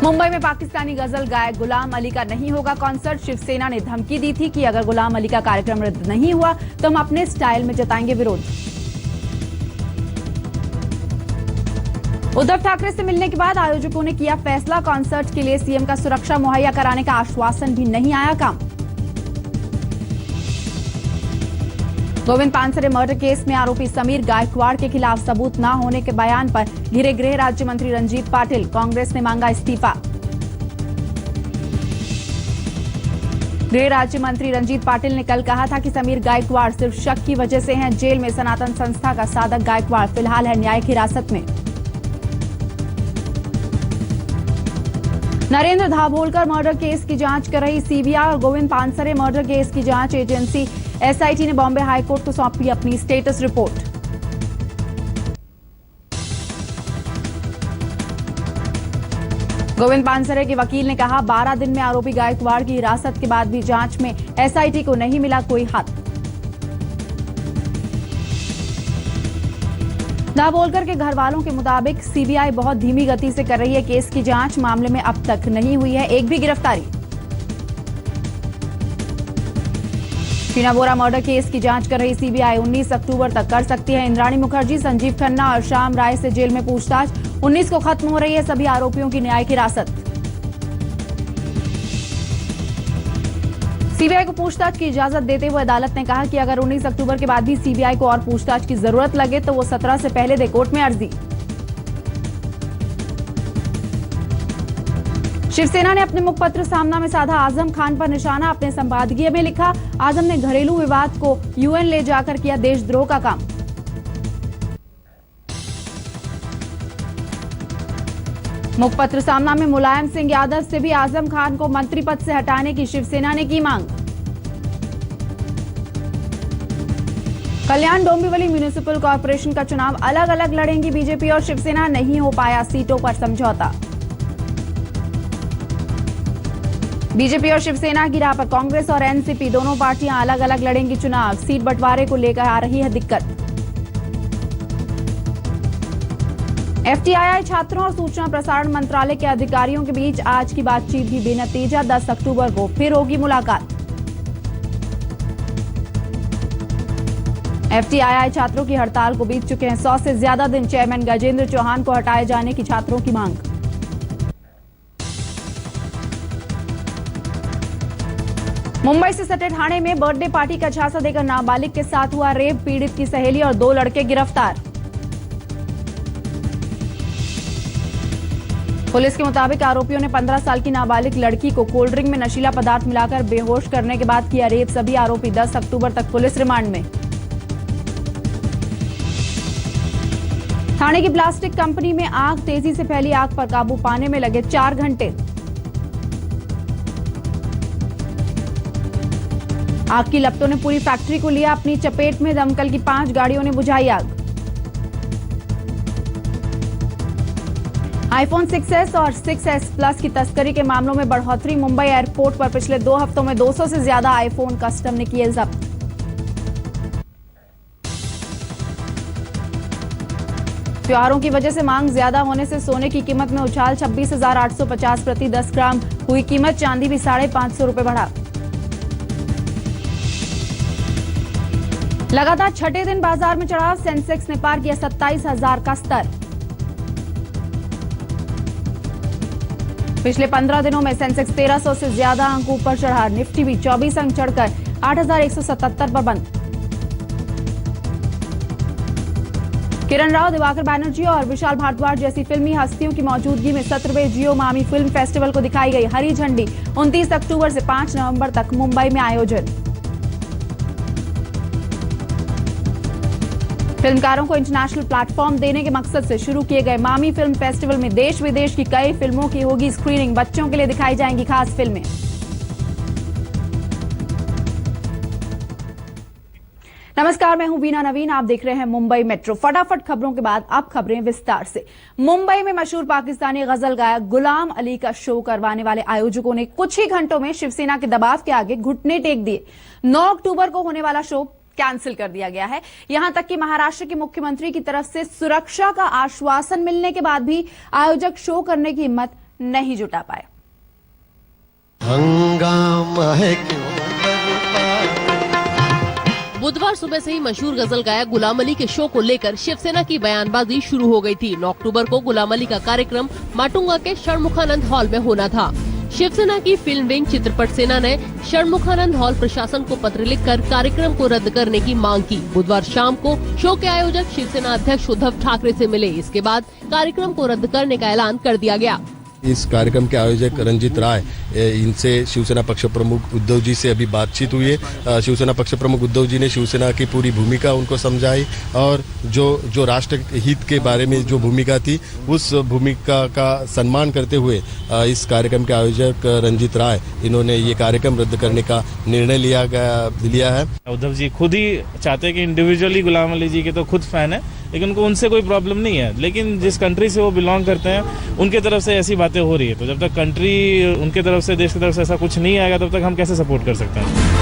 मुंबई में पाकिस्तानी गजल गायक गुलाम अली का नहीं होगा कॉन्सर्ट। शिवसेना ने धमकी दी थी कि अगर गुलाम अली का कार्यक्रम रद्द नहीं हुआ तो हम अपने स्टाइल में जताएंगे विरोध। उद्धव ठाकरे से मिलने के बाद आयोजकों ने किया फैसला, कॉन्सर्ट के लिए सीएम का सुरक्षा मुहैया कराने का आश्वासन भी नहीं आया काम। गोविंद पानसरे मर्डर केस में आरोपी समीर गायकवाड़ के खिलाफ सबूत न होने के बयान पर घिरे गृह राज्य मंत्री रंजीत पाटिल, कांग्रेस ने मांगा इस्तीफा। गृह राज्य मंत्री रंजीत पाटिल ने कल कहा था कि समीर गायकवाड़ सिर्फ शक की वजह से हैं जेल में। सनातन संस्था का साधक गायकवाड़ फिलहाल है न्यायिक हिरासत में। नरेंद्र दाभोलकर मर्डर केस की जांच कर रही सीबीआई और गोविंद पानसरे मर्डर केस की जांच एजेंसी एसआईटी ने बॉम्बे हाईकोर्ट को सौंपी अपनी स्टेटस रिपोर्ट। गोविंद पानसरे के वकील ने कहा 12 दिन में आरोपी गायकवाड़ की हिरासत के बाद भी जांच में एसआईटी को नहीं मिला कोई हाथ। दाभोलकर के घर वालों के मुताबिक सीबीआई बहुत धीमी गति से कर रही है केस की जांच। मामले में अब तक नहीं हुई है एक भी गिरफ्तारी। शीना बोरा मर्डर केस की जांच कर रही सीबीआई 19 अक्टूबर तक कर सकती है इंद्राणी मुखर्जी, संजीव खन्ना और श्याम राय से जेल में पूछताछ। 19 को खत्म हो रही है सभी आरोपियों की न्यायिक हिरासत। सीबीआई को पूछताछ की इजाजत देते हुए अदालत ने कहा कि अगर 19 अक्टूबर के बाद भी सीबीआई को और पूछताछ की जरूरत लगे तो वो 17 से पहले दे कोर्ट में अर्जी। शिवसेना ने अपने मुखपत्र सामना में साधा आजम खान पर निशाना। अपने संपादकीय में लिखा, आजम ने घरेलू विवाद को यूएन ले जाकर किया देशद्रोह का काम। मुखपत्र सामना में मुलायम सिंह यादव से भी आजम खान को मंत्री पद से हटाने की शिवसेना ने की मांग। कल्याण डोंबिवली म्युनिसिपल कॉर्पोरेशन का चुनाव अलग अलग लड़ेंगी बीजेपी और शिवसेना, नहीं हो पाया सीटों पर समझौता। बीजेपी और शिवसेना की राह पर कांग्रेस और एनसीपी दोनों पार्टियां अलग अलग लड़ेंगी चुनाव। सीट बंटवारे को लेकर आ रही है दिक्कत। एफटीआई छात्रों और सूचना प्रसारण मंत्रालय के अधिकारियों के बीच आज की बातचीत भी बेनतीजा। 10 अक्टूबर को फिर होगी मुलाकात। एफटीआई छात्रों की हड़ताल को बीत चुके हैं 100 से ज्यादा दिन। चेयरमैन गजेंद्र चौहान को हटाए जाने की छात्रों की मांग। मुंबई से सटे ठाणे में बर्थडे पार्टी का झांसा देकर नाबालिग के साथ हुआ रेप। पीड़ित की सहेली और 2 लड़के गिरफ्तार। पुलिस के मुताबिक आरोपियों ने 15 साल की नाबालिग लड़की को कोल्ड ड्रिंक में नशीला पदार्थ मिलाकर बेहोश करने के बाद किया रेप। सभी आरोपी 10 अक्टूबर तक पुलिस रिमांड में। ठाणे की प्लास्टिक कंपनी में आग, तेजी से फैली आग पर काबू पाने में लगे 4 घंटे। आग की लपटों ने पूरी फैक्ट्री को लिया अपनी चपेट में। दमकल की 5 गाड़ियों ने बुझाई आग। आईफोन 6s और 6s प्लस की तस्करी के मामलों में बढ़ोतरी। मुंबई एयरपोर्ट पर पिछले 2 हफ्तों में 200 से ज्यादा आईफोन कस्टम ने किए जब्त। त्योहारों की वजह से मांग ज्यादा होने से सोने की कीमत में उछाल। 26,850 प्रति 10 ग्राम हुई कीमत। चांदी भी 550 रुपए बढ़ा। लगातार छठे दिन बाजार में चढ़ाव। सेंसेक्स ने पार किया 27,000 का स्तर। पिछले 15 दिनों में सेंसेक्स 1300 से ज्यादा अंक ऊपर चढ़ा। निफ्टी भी 24 अंक चढ़कर 8,177 पर बंद। किरण राव, दिवाकर बैनर्जी और विशाल भारद्वाज जैसी फिल्मी हस्तियों की मौजूदगी में 17वें जियो मामी फिल्म फेस्टिवल को दिखाई गई हरी झंडी। 29 अक्टूबर से 5 नवंबर तक मुंबई में आयोजन। फिल्मकारों को इंटरनेशनल प्लेटफॉर्म देने के मकसद से शुरू किए गए मामी फिल्म फेस्टिवल में देश विदेश की कई फिल्मों की होगी स्क्रीनिंग। बच्चों के लिए दिखाई जाएंगी खास फिल्में। नमस्कार, मैं हूं वीना नवीन। आप देख रहे हैं मुंबई मेट्रो। फटाफट खबरों के बाद अब खबरें विस्तार से। मुंबई में मशहूर पाकिस्तानी गजल गायक गुलाम अली का शो करवाने वाले आयोजकों ने कुछ ही घंटों में शिवसेना के दबाव के आगे घुटने टेक दिए। 9 अक्टूबर को होने वाला शो कैंसिल कर दिया गया है। यहां तक कि महाराष्ट्र के मुख्यमंत्री की तरफ से सुरक्षा का आश्वासन मिलने के बाद भी आयोजक शो करने की हिम्मत नहीं जुटा पाए। हंगामा है क्यों बुधवार सुबह से ही मशहूर गजल गायक गुलाम अली के शो को लेकर शिवसेना की बयानबाजी शुरू हो गई थी। 9 अक्टूबर को गुलाम अली का कार्यक्रम माटुंगा के षणमुखानंद हॉल में होना था। शिवसेना की फिल्म विंग चित्रपट सेना ने षणमुखानंद हॉल प्रशासन को पत्र लिखकर कार्यक्रम को रद्द करने की मांग की। बुधवार शाम को शो के आयोजक शिवसेना अध्यक्ष उद्धव ठाकरे से मिले। इसके बाद कार्यक्रम को रद्द करने का ऐलान कर दिया गया। इस कार्यक्रम के आयोजक रंजीत राय, इनसे शिवसेना पक्ष प्रमुख उद्धव जी से अभी बातचीत हुई है। शिवसेना पक्ष प्रमुख उद्धव जी ने शिवसेना की पूरी भूमिका उनको समझाई और जो राष्ट्र हित के बारे में जो भूमिका थी उस भूमिका का सम्मान करते हुए इस कार्यक्रम के आयोजक रंजीत राय, इन्होंने ये कार्यक्रम रद्द करने का निर्णय लिया है। उद्धव जी खुद ही चाहते हैं कि इंडिविजुअली गुलाम अली जी के तो खुद फैन है, लेकिन उनको उनसे कोई प्रॉब्लम नहीं है, लेकिन जिस कंट्री से वो बिलोंग करते हैं उनके तरफ से ऐसी बातें हो रही है, तो जब तक कंट्री उनके तरफ से, देश की तरफ से ऐसा कुछ नहीं आएगा तब तक हम कैसे सपोर्ट कर सकते हैं।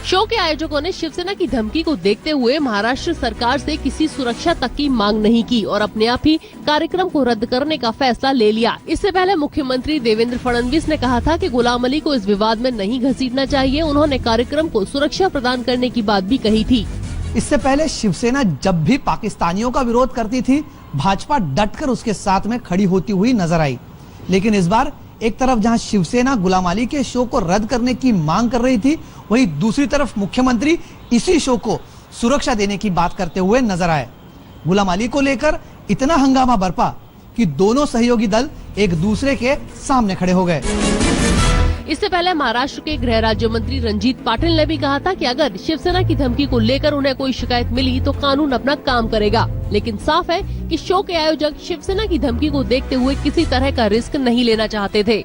शो के आयोजकों ने शिवसेना की धमकी को देखते हुए महाराष्ट्र सरकार से किसी सुरक्षा तक की मांग नहीं की और अपने आप ही कार्यक्रम को रद्द करने का फैसला ले लिया। इससे पहले मुख्यमंत्री देवेंद्र फडणवीस ने कहा था कि गुलाम अली को इस विवाद में नहीं घसीटना चाहिए। उन्होंने कार्यक्रम को सुरक्षा प्रदान करने की बात भी कही थी। इससे पहले शिवसेना जब भी पाकिस्तानियों का विरोध करती थी, भाजपा डटकर उसके साथ में खड़ी होती हुई नजर आई। लेकिन इस बार एक तरफ जहां शिवसेना गुलाम अली के शो को रद्द करने की मांग कर रही थी, वहीं दूसरी तरफ मुख्यमंत्री इसी शो को सुरक्षा देने की बात करते हुए नजर आए। गुलाम अली को लेकर इतना हंगामा बरपा कि दोनों सहयोगी दल एक दूसरे के सामने खड़े हो गए। इससे पहले महाराष्ट्र के गृह राज्य मंत्री रंजीत पाटिल ने भी कहा था कि अगर शिवसेना की धमकी को लेकर उन्हें कोई शिकायत मिली तो कानून अपना काम करेगा। लेकिन साफ है कि शो के आयोजक शिवसेना की धमकी को देखते हुए किसी तरह का रिस्क नहीं लेना चाहते थे।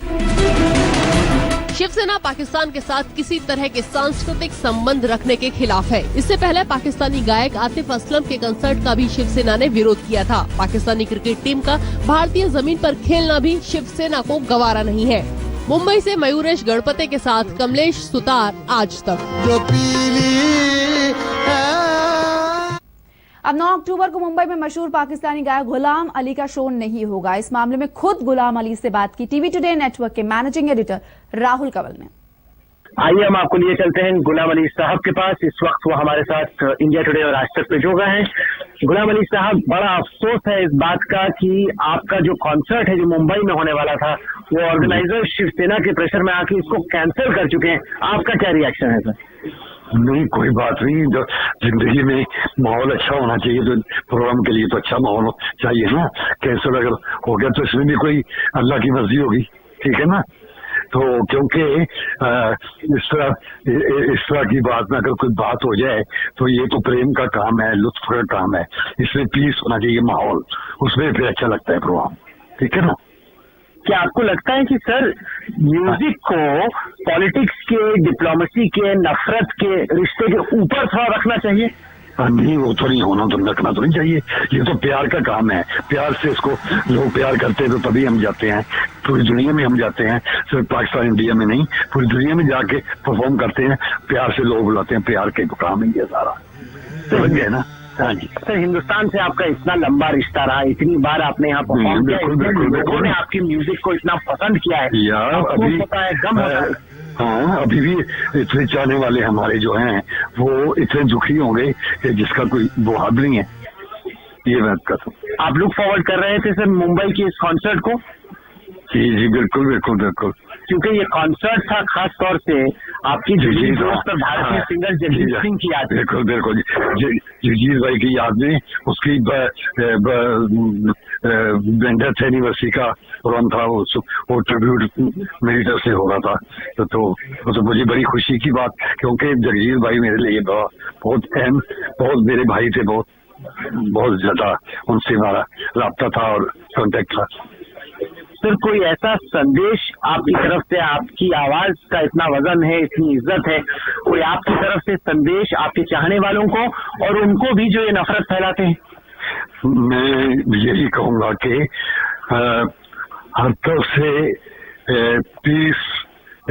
शिवसेना पाकिस्तान के साथ किसी तरह के सांस्कृतिक संबंध रखने के खिलाफ है। इससे पहले पाकिस्तानी गायक आतिफ असलम के कंसर्ट का भी शिवसेना ने विरोध किया था। पाकिस्तानी क्रिकेट टीम का भारतीय जमीन पर खेलना भी शिवसेना को गवारा नहीं है। मुंबई से मयूरेश गणपति के साथ कमलेश सुतार, आज तक। अब 9 अक्टूबर को मुंबई में मशहूर पाकिस्तानी गायक गुलाम अली का शो नहीं होगा। इस मामले में खुद गुलाम अली से बात की टीवी टुडे नेटवर्क के मैनेजिंग एडिटर राहुल कंवल ने। आइए हम आपको लिए चलते हैं गुलाम अली साहब के पास। इस वक्त वो हमारे साथ इंडिया टुडे और आज तक पे जुड़ गए हैं। गुलाम अली साहब, बड़ा अफसोस है इस बात का कि आपका जो कॉन्सर्ट है जो मुंबई में होने वाला था, वो ऑर्गेनाइजर शिवसेना के प्रेशर में आके इसको कैंसिल कर चुके हैं। आपका क्या रिएक्शन है सर? नहीं, कोई बात नहीं। जो जिंदगी में माहौल अच्छा होना चाहिए, तो प्रोग्राम के लिए तो अच्छा माहौल चाहिए ना। कैंसिल अगर हो गया तो इसमें भी कोई अल्लाह की मर्जी होगी, ठीक है ना। तो क्योंकि इस तरह की बात में अगर कोई बात हो जाए तो ये तो प्रेम का काम है, लुत्फ का काम है। इसमें पीस होना चाहिए माहौल, उसमें फिर अच्छा लगता है प्रोग्राम, ठीक है ना। क्या आपको लगता है कि सर म्यूजिक को पॉलिटिक्स के, डिप्लोमेसी के, नफरत के रिश्ते के ऊपर थोड़ा रखना चाहिए? नहीं, वो तो नहीं होना, तो रखना तो नहीं चाहिए। ये तो प्यार का काम है, प्यार से इसको लोग प्यार करते हैं तो तभी हम जाते हैं। पूरी दुनिया में हम जाते हैं, सिर्फ पाकिस्तान इंडिया में नहीं, पूरी दुनिया में जाके परफॉर्म करते हैं। प्यार से लोग बुलाते हैं, प्यार के काम ही है सारा, समझ गए ना। हाँ जी सर, हिंदुस्तान से आपका इतना लंबा रिश्ता रहा, इतनी बार आपने यहाँ परफॉर्म किया, लोगों ने आपकी म्यूजिक को इतना पसंद किया है यार। अभी होता है, गम होता है। हाँ, अभी भी इतने चाहने वाले हमारे जो हैं वो इतने दुखी होंगे कि जिसका कोई वो हद नहीं है। ये बात का आप लुक फॉरवर्ड कर रहे थे सर मुंबई के इस कॉन्सर्ट को? जी बिल्कुल बिल्कुल बिल्कुल। क्योंकि ये कॉन्सर्ट था खास तौर से आपकी दोस्त और भारतीय सिंगर जगजीत सिंह की याद। बिल्कुल बिल्कुल, जगजीत भाई की याद में उसकी डेथ एनिवर्सरी का प्रोग्राम था, वो ट्रिब्यूट मेरी तरफ से हो रहा था। तो मुझे बड़ी खुशी की बात, क्योंकि जगजीत भाई मेरे लिए बहुत अहम, बहुत मेरे भाई थे, बहुत ज्यादा उनसे हमारा राब्ता था और कॉन्टेक्ट था। सर, कोई ऐसा संदेश आपकी तरफ से, आपकी आवाज का इतना वजन है, इतनी इज्जत है, कोई आपकी तरफ से संदेश आपके चाहने वालों को और उनको भी जो ये नफरत फैलाते हैं? मैं यही कहूंगा कि हर तरफ से पीस,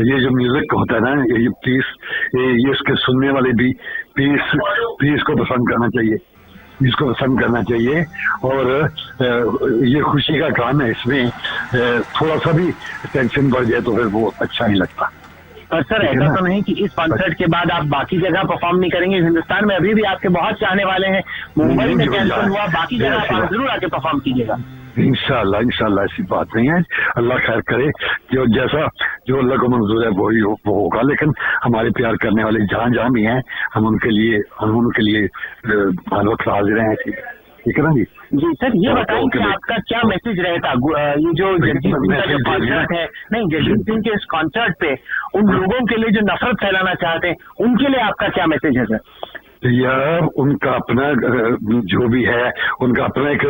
ये जो म्यूजिक होता है ना, ये पीस, ये इसके सुनने वाले भी पीस को पसंद करना चाहिए। इसको पसंद करना चाहिए। और ये खुशी का काम है, इसमें थोड़ा सा भी टेंशन बढ़ जाए तो फिर वो अच्छा नहीं लगता। पर सर ऐसा तो नहीं कि इस कॉन्सर्ट के बाद आप बाकी जगह परफॉर्म नहीं करेंगे? हिंदुस्तान में अभी भी आपके बहुत चाहने वाले हैं, मुंबई में कैंसिल हुआ, बाकी जगह आप जरूर आके परफॉर्म कीजिएगा। इंशाल्लाह ऐसी बात नहीं है, अल्लाह खैर करे, जो जैसा जो अल्लाह को मंजूर है वही वो होगा। लेकिन हमारे प्यार करने वाले जहाँ भी हैं, हम उनके लिए हर वक्त हाजिर हैं। ठीक है ना जी? जी सर, ये बताएं कि आपका क्या मैसेज रहता ये जो जगजीत सिंह का जो कॉन्सर्ट है, नहीं जगजीत सिंह के इस कॉन्सर्ट पे उन लोगों के लिए जो नफरत फैलाना चाहते हैं, उनके लिए आपका क्या मैसेज है सर? यार उनका अपना जो भी है, उनका अपना एक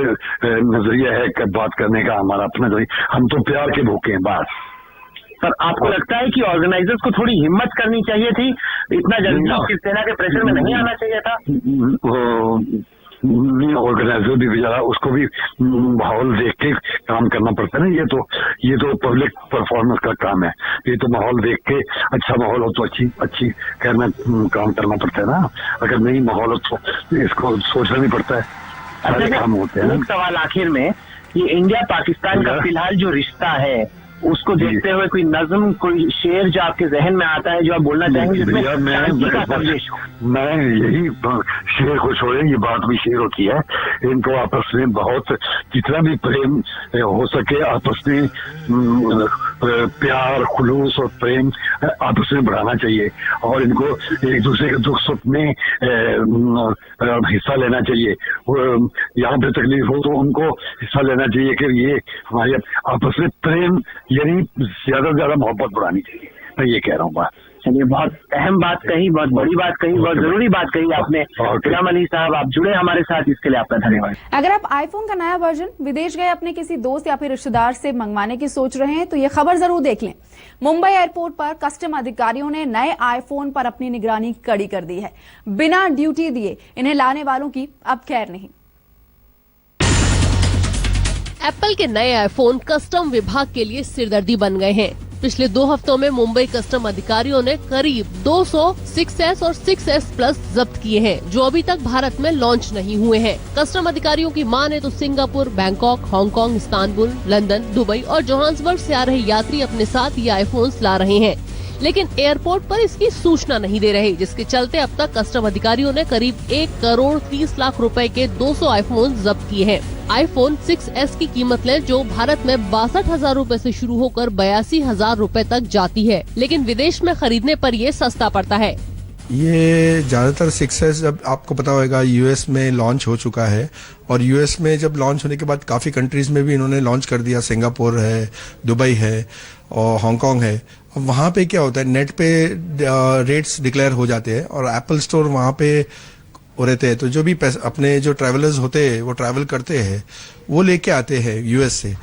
नजरिया है बात करने का, हमारा अपना नजरिया। हम तो प्यार के भूखे हैं बस। सर आपको लगता है कि ऑर्गेनाइजर्स को थोड़ी हिम्मत करनी चाहिए थी, इतना जल्दी शिवसेना के प्रेशर में नहीं आना चाहिए था? ऑर्गेनाइजर भी बेचारा, उसको भी माहौल देख के काम करना पड़ता है ना। ये तो पब्लिक परफॉर्मेंस का काम है, ये तो माहौल देख के अच्छा माहौल हो तो अच्छी कहना काम करना पड़ता है ना। अगर नहीं माहौल हो तो इसको सोचना नहीं पड़ता है, सारे काम होते हैं। एक सवाल आखिर में, ये इंडिया पाकिस्तान का फिलहाल जो रिश्ता है, उसको देखते हुए कोई नज्म, कोई शेर जो आपके जहन में आता है जो आप बोलना चाहेंगे जिसमें शांति का संदेश हो? मैं यही शेर को छोड़े, ये बात भी शेर होती है। इनको आपस में बहुत जितना भी प्रेम हो सके आपस में प्यार, खुलूस और प्रेम आपस में बढ़ाना चाहिए, और इनको एक दूसरे के दुख सुख में हिस्सा लेना चाहिए। यहाँ पे तकलीफ हो तो उनको हिस्सा लेना चाहिए कि ये हमारे आपस में प्रेम यानी ज्यादा से ज्यादा मोहब्बत बढ़ानी चाहिए। मैं ये कह रहा हूँ बात। चलिए, बहुत अहम बात कही, बहुत बड़ी बात कही, बहुत जरूरी बात कही आपने। गुलाम अली साहब, आप जुड़े हमारे साथ, इसके लिए आपका धन्यवाद। अगर आप आईफोन का नया वर्जन विदेश गए अपने किसी दोस्त या फिर रिश्तेदार से मंगवाने की सोच रहे हैं तो ये खबर जरूर देख लें। मुंबई एयरपोर्ट पर कस्टम अधिकारियों ने नए आईफोन पर अपनी निगरानी कड़ी कर दी है। बिना ड्यूटी दिए इन्हें लाने वालों की अब खैर नहीं। एप्पल के नए आईफोन कस्टम विभाग के लिए सिरदर्दी बन गए हैं। पिछले 2 हफ्तों में मुंबई कस्टम अधिकारियों ने करीब 200 6S और 6S प्लस जब्त किए हैं, जो अभी तक भारत में लॉन्च नहीं हुए हैं। कस्टम अधिकारियों की माने तो Singapore, Bangkok, Hong Kong, Istanbul, London, Dubai और जोहान्सबर्ग से आ रहे यात्री अपने साथ ये आईफोन्स ला रहे हैं, लेकिन एयरपोर्ट पर इसकी सूचना नहीं दे रहे, जिसके चलते अब तक कस्टम अधिकारियों ने करीब 1 करोड़ 30 लाख रुपए के 200 आईफोन जब्त किए हैं। आईफोन 6S की कीमत लें जो भारत में 62,000 रूपए से शुरू होकर 82,000 रूपए तक जाती है, लेकिन विदेश में खरीदने पर ये सस्ता पड़ता है। ये ज्यादातर 6S जब आपको पता होगा यूएस में लॉन्च हो चुका है, और यूएस में जब लॉन्च होने के बाद काफी कंट्रीज में भी इन्होंने लॉन्च कर दिया। सिंगापुर है, दुबई है और हांगकांग है। और वहाँ पे क्या होता है, नेट पे रेट्स डिक्लेयर हो जाते हैं और एप्पल स्टोर वहाँ पे रहते हैं, तो जो भी अपने जो ट्रैवलर्स होते हैं वो ट्रैवल करते हैं वो लेके आते हैं यूएस से।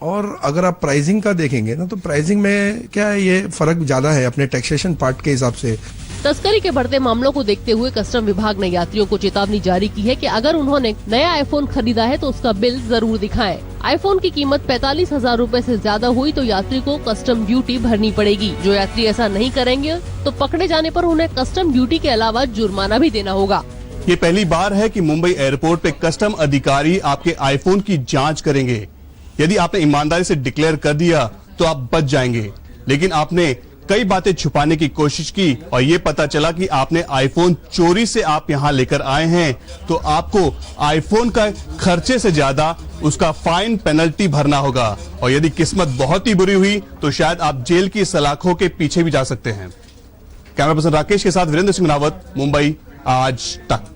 और अगर आप प्राइसिंग का देखेंगे ना, तो प्राइसिंग में क्या है, ये फर्क ज्यादा है अपने टैक्सेशन पार्ट के हिसाब से। तस्करी के बढ़ते मामलों को देखते हुए कस्टम विभाग ने यात्रियों को चेतावनी जारी की है कि अगर उन्होंने नया आईफोन खरीदा है तो उसका बिल जरूर दिखाएं। आईफोन की कीमत 45,000 रूपए से ज्यादा हुई तो यात्री को कस्टम ड्यूटी भरनी पड़ेगी। जो यात्री ऐसा नहीं करेंगे तो पकड़े जाने पर उन्हें कस्टम ड्यूटी के अलावा जुर्माना भी देना होगा। ये पहली बार है कि मुंबई एयरपोर्ट पे कस्टम अधिकारी आपके आईफोन की जांच करेंगे। यदि आपने ईमानदारी से डिक्लेयर कर दिया तो आप बच जाएंगे, लेकिन आपने कई बातें छुपाने की कोशिश की और ये पता चला कि आपने आईफोन चोरी से आप यहाँ लेकर आए हैं, तो आपको आईफोन का खर्चे से ज्यादा उसका फाइन पेनल्टी भरना होगा। और यदि किस्मत बहुत ही बुरी हुई तो शायद आप जेल की सलाखों के पीछे भी जा सकते हैं। कैमरा पर्सन राकेश के साथ वीरेंद्र सिंह रावत, मुंबई आज तक।